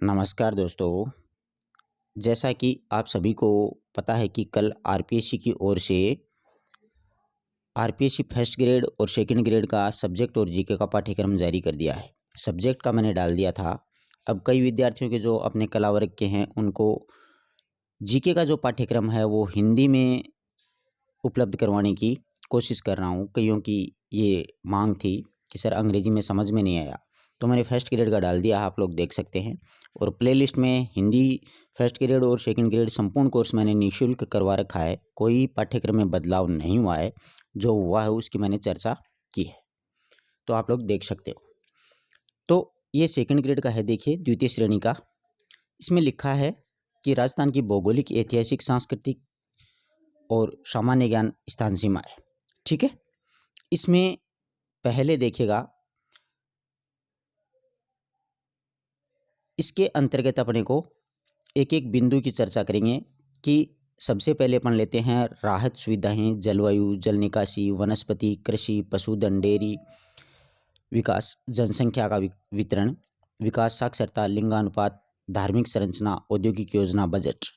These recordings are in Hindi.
नमस्कार दोस्तों। जैसा कि आप सभी को पता है कि कल आरपीएससी की ओर से आरपीएससी फर्स्ट ग्रेड और सेकंड ग्रेड का सब्जेक्ट और जीके का पाठ्यक्रम जारी कर दिया है। सब्जेक्ट का मैंने डाल दिया था। अब कई विद्यार्थियों के जो अपने कला वर्ग के हैं उनको जीके का जो पाठ्यक्रम है वो हिंदी में उपलब्ध करवाने की कोशिश कर रहा हूँ। कईयों की ये मांग थी कि सर अंग्रेजी में समझ में नहीं आया, तो मैंने फर्स्ट ग्रेड का डाल दिया, आप लोग देख सकते हैं। और प्लेलिस्ट में हिंदी फर्स्ट ग्रेड और सेकंड ग्रेड संपूर्ण कोर्स मैंने निःशुल्क करवा रखा है। कोई पाठ्यक्रम में बदलाव नहीं हुआ है, जो हुआ है उसकी मैंने चर्चा की है, तो आप लोग देख सकते हो। तो ये सेकंड ग्रेड का है, देखिए द्वितीय श्रेणी का। इसमें लिखा है कि राजस्थान की भौगोलिक, ऐतिहासिक, सांस्कृतिक और सामान्य ज्ञान स्थान सीमाएं। ठीक है, इसमें पहले देखिएगा, इसके अंतर्गत अपने को एक एक बिंदु की चर्चा करेंगे कि सबसे पहले अपन लेते हैं राहत सुविधाएं, जलवायु, जल निकासी, वनस्पति, कृषि, पशुधन, डेयरी विकास, जनसंख्या का वितरण, विकास, साक्षरता, लिंगानुपात, धार्मिक संरचना, औद्योगिक योजना, बजट।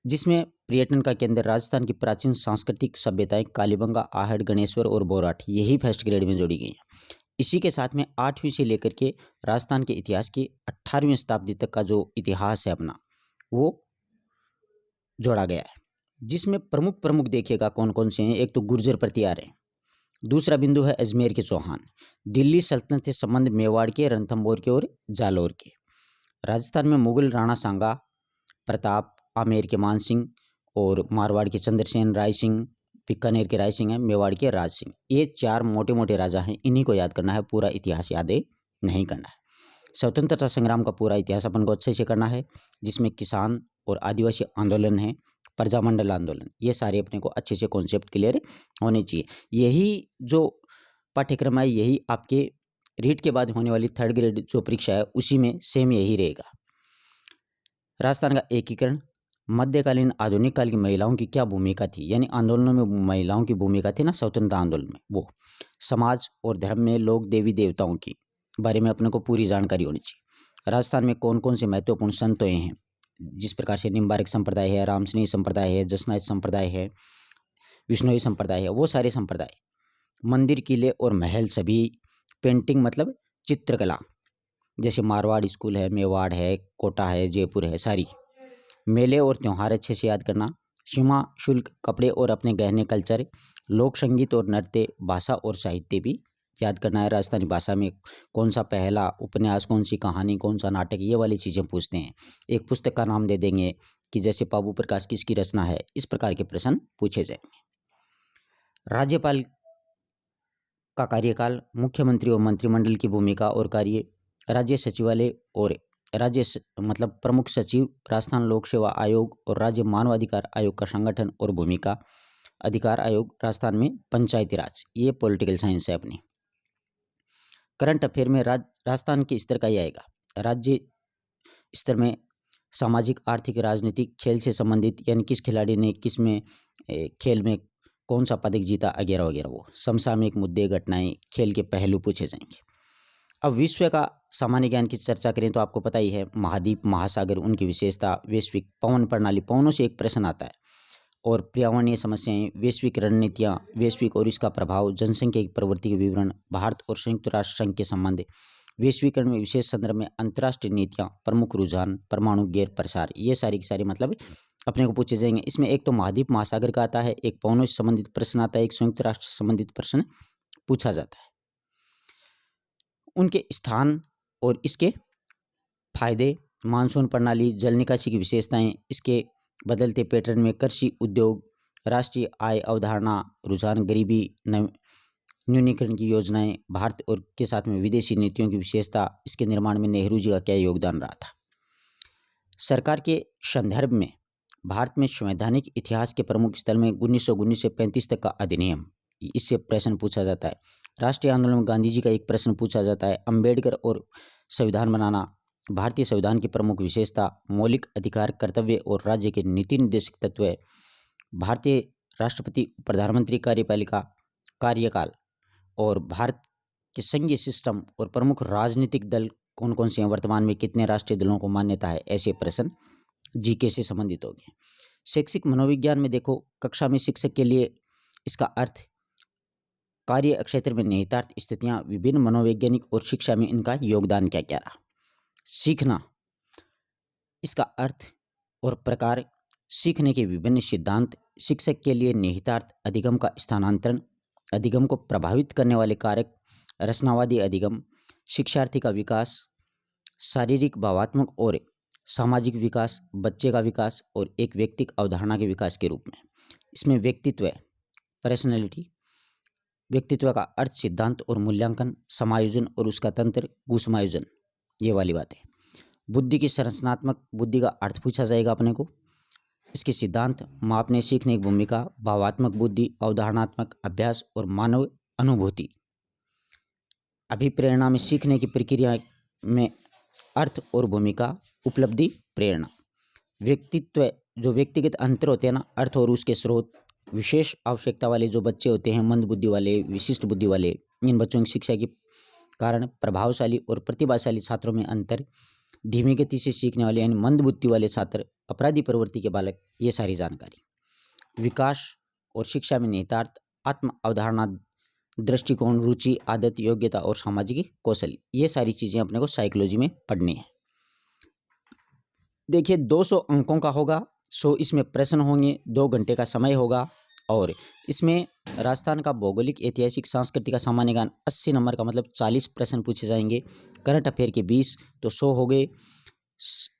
जिसमें पर्यटन का केंद्र राजस्थान की प्राचीन सांस्कृतिक सभ्यताएं कालीबंगा, आहड़, गणेश्वर और बोराट, यही फर्स्ट ग्रेड में जोड़ी गई हैं। इसी के साथ में 8वीं से लेकर के राजस्थान के इतिहास की 18वीं शताब्दी तक का जो इतिहास है अपना, वो जोड़ा गया है। जिसमें प्रमुख प्रमुख देखिएगा कौन कौन से हैं। एक तो गुर्जर प्रतिहार है, दूसरा बिंदु है अजमेर के चौहान, दिल्ली सल्तनत से संबंध मेवाड़ के, रणथंभौर के और जालौर के। राजस्थान में मुगल राणा सांगा प्रताप, आमेर के मानसिंह और मारवाड़ के चंद्रसेन, राय सिंह, बीकानेर के राय सिंह है, मेवाड़ के राज सिंह। ये चार मोटे मोटे राजा हैं, इन्हीं को याद करना है, पूरा इतिहास याद नहीं करना है। स्वतंत्रता संग्राम का पूरा इतिहास अपन को अच्छे से करना है, जिसमें किसान और आदिवासी आंदोलन है, प्रजामंडल आंदोलन, ये सारे अपने को अच्छे से कॉन्सेप्ट क्लियर होने चाहिए। यही जो पाठ्यक्रम है, यही आपके रीट के बाद होने वाली थर्ड ग्रेड जो परीक्षा है उसी में सेम यही रहेगा। राजस्थान का एकीकरण, मध्यकालीन आधुनिक काल की महिलाओं की क्या भूमिका थी, यानी आंदोलनों में महिलाओं की भूमिका थी ना स्वतंत्रता आंदोलन में, वो समाज और धर्म में लोक देवी देवताओं की बारे में अपने को पूरी जानकारी होनी चाहिए। राजस्थान में कौन कौन से महत्वपूर्ण संत हुए हैं, जिस प्रकार से निम्बारक संप्रदाय है, रामस्नेही संप्रदाय है, जसनाथ संप्रदाय है, विष्णोई संप्रदाय है, वो सारे संप्रदाय, मंदिर, किले और महल, सभी पेंटिंग मतलब चित्रकला, जैसे मारवाड़ स्कूल है, मेवाड़ है, कोटा है, जयपुर है, सारी मेले और त्यौहार अच्छे से याद करना, सीमा शुल्क, कपड़े और अपने गहने, कल्चर, लोक संगीत और नृत्य, भाषा और साहित्य भी याद करना है। राजस्थानी भाषा में कौन सा पहला उपन्यास, कौन सी कहानी, कौन सा नाटक, ये वाली चीज़ें पूछते हैं। एक पुस्तक का नाम दे देंगे कि जैसे पाबू प्रकाश किसकी रचना है, इस प्रकार के प्रश्न पूछे जाएंगे। राज्यपाल का कार्यकाल, मुख्यमंत्री और मंत्रिमंडल की भूमिका और कार्य, राज्य सचिवालय और मतलब प्रमुख सचिव, राजस्थान लोक सेवा आयोग और राज्य मानवाधिकार आयोग का संगठन और भूमिका, अधिकार आयोग, राजस्थान में पंचायती राज, ये पॉलिटिकल साइंस है अपनी। करंट अफेयर में राजस्थान के स्तर का ही आएगा। राज्य स्तर में सामाजिक, आर्थिक, राजनीतिक, खेल से संबंधित, यानी किस खिलाड़ी ने किस में खेल में कौन सा पदक जीता, वगैरह वगैरह। वो समसामयिक मुद्दे, घटनाएं, खेल के पहलू पूछे जाएंगे। अब विश्व का सामान्य ज्ञान की चर्चा करें तो आपको पता ही है, महाद्वीप, महासागर, उनकी विशेषता, वैश्विक पवन प्रणाली, पवनों से एक प्रश्न आता है, और पर्यावरणीय समस्याएं, वैश्विक रणनीतियां, वैश्विक और इसका प्रभाव, जनसंख्या की प्रवृत्ति के विवरण, भारत और संयुक्त राष्ट्र संघ के संबंध, वैश्वीकरण में विशेष संदर्भ में अंतर्राष्ट्रीय नीतियां, प्रमुख रुझान, परमाणु गैर प्रसार, ये सारी की सारी मतलब अपने को पूछे जाएंगे। इसमें एक तो महाद्वीप महासागर का आता है, एक पवनों से संबंधित प्रश्न आता है, एक संयुक्त राष्ट्र से संबंधित प्रश्न पूछा जाता है। उनके स्थान और इसके फायदे, मानसून प्रणाली, जल निकासी की विशेषताएं, इसके बदलते पैटर्न में कृषि, उद्योग, राष्ट्रीय आय अवधारणा, रुझान, गरीबी न्यूनीकरण की योजनाएं, भारत और के साथ में विदेशी नीतियों की विशेषता, इसके निर्माण में नेहरू जी का क्या योगदान रहा था। सरकार के संदर्भ में भारत में संवैधानिक इतिहास के प्रमुख स्थल में 1919 से 35 तक का अधिनियम, इससे प्रश्न पूछा जाता है। राष्ट्रीय आंदोलन में गांधी जी का एक प्रश्न पूछा जाता है। अंबेडकर और संविधान बनाना, भारतीय संविधान की प्रमुख विशेषता, मौलिक अधिकार, कर्तव्य और राज्य के नीति निर्देशक तत्व, भारतीय राष्ट्रपति प्रधानमंत्री कार्यपालिका कार्यकाल, और भारत के संघीय सिस्टम और प्रमुख राजनीतिक दल कौन कौन से हैं, वर्तमान में कितने राष्ट्रीय दलों को मान्यता है, ऐसे प्रश्न जीके से संबंधित होंगे। शैक्षिक मनोविज्ञान में देखो, कक्षा में शिक्षक के लिए इसका अर्थ कार्य क्षेत्र में निहितार्थ स्थितियां, विभिन्न मनोवैज्ञानिक और शिक्षा में इनका योगदान क्या क्या रहा। सीखना, इसका अर्थ और प्रकार, सीखने के विभिन्न सिद्धांत, शिक्षक के लिए निहितार्थ, अधिगम का स्थानांतरण, अधिगम को प्रभावित करने वाले कारक, रचनावादी अधिगम, शिक्षार्थी का विकास, शारीरिक भावात्मक और सामाजिक विकास, बच्चे का विकास और एक व्यक्तिक अवधारणा के विकास के रूप में। इसमें व्यक्तित्व, पर्सनैलिटी, व्यक्तित्व का अर्थ, सिद्धांत और मूल्यांकन, समायोजन और उसका तंत्र, कुसमायोजन, ये वाली बात है। बुद्धि की संरचनात्मक बुद्धि का अर्थ पूछा जाएगा अपने को, इसके सिद्धांत, मापने सीखने की भूमिका, भावात्मक बुद्धि, अवधारणात्मक अभ्यास और मानव अनुभूति। अभिप्रेरणा में सीखने की प्रक्रिया में अर्थ और भूमिका, उपलब्धि, प्रेरणा। व्यक्तित्व, जो व्यक्तिगत अंतर होते हैं ना, अर्थ और उसके स्रोत, विशेष आवश्यकता वाले जो बच्चे होते हैं, मंद बुद्धि वाले, विशिष्ट बुद्धि वाले, इन बच्चों की शिक्षा के कारण प्रभावशाली और प्रतिभाशाली छात्रों में अंतर, धीमी गति से सीखने वाले यानी मंद बुद्धि वाले छात्र, अपराधी प्रवृत्ति के बालक, ये सारी जानकारी। विकास और शिक्षा में निहितार्थ, आत्म अवधारणा, दृष्टिकोण, रुचि, आदत, योग्यता और सामाजिक कौशल, ये सारी चीजें अपने को साइकोलॉजी में पढ़नी है। देखिए 200 अंकों का होगा, 100 इसमें प्रश्न होंगे, 2 घंटे का समय होगा और इसमें राजस्थान का भौगोलिक, ऐतिहासिक, सांस्कृतिक का सामान्य ज्ञान 80 नंबर का, मतलब 40 प्रश्न पूछे जाएंगे। करंट अफेयर के 20 तो 100 हो गए।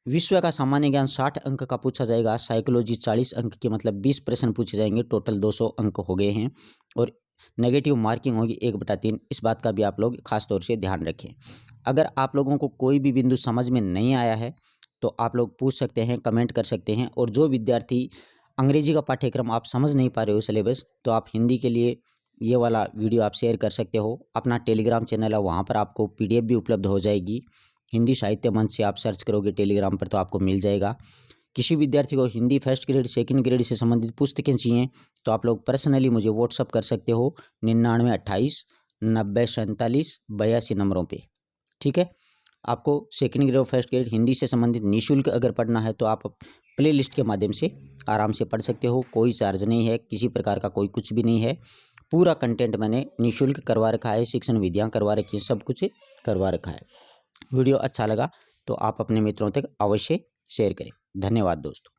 विश्व का सामान्य ज्ञान 60 अंक का पूछा जाएगा। साइकोलॉजी 40 अंक के, मतलब 20 प्रश्न पूछे जाएंगे। टोटल 200 अंक हो गए हैं और नेगेटिव मार्किंग होगी 1/3। इस बात का भी आप लोग खास तौर से ध्यान रखें। अगर आप लोगों को कोई भी बिंदु समझ में नहीं आया है तो आप लोग पूछ सकते हैं, कमेंट कर सकते हैं। और जो विद्यार्थी अंग्रेजी का पाठ्यक्रम आप समझ नहीं पा रहे हो सिलेबस, तो आप हिंदी के लिए ये वाला वीडियो आप शेयर कर सकते हो। अपना टेलीग्राम चैनल है, वहाँ पर आपको PDF भी उपलब्ध हो जाएगी। हिंदी साहित्य मंच से आप सर्च करोगे टेलीग्राम पर तो आपको मिल जाएगा। किसी विद्यार्थी को Hindi first grade, second grade से संबंधित पुस्तकें चाहिए तो आप लोग पर्सनली मुझे व्हाट्सअप कर सकते हो 9928 90 47 82 नंबरों पे। ठीक है, आपको सेकंड ग्रेड और फर्स्ट ग्रेड हिंदी से संबंधित निःशुल्क अगर पढ़ना है तो आप प्ले लिस्ट के माध्यम से आराम से पढ़ सकते हो। कोई चार्ज नहीं है, किसी प्रकार का कोई कुछ भी नहीं है। पूरा कंटेंट मैंने निःशुल्क करवा रखा है, शिक्षण विधियाँ करवा रखी हैं, सब कुछ करवा रखा है। वीडियो अच्छा लगा तो आप अपने मित्रों तक अवश्य शेयर करें। धन्यवाद दोस्तों।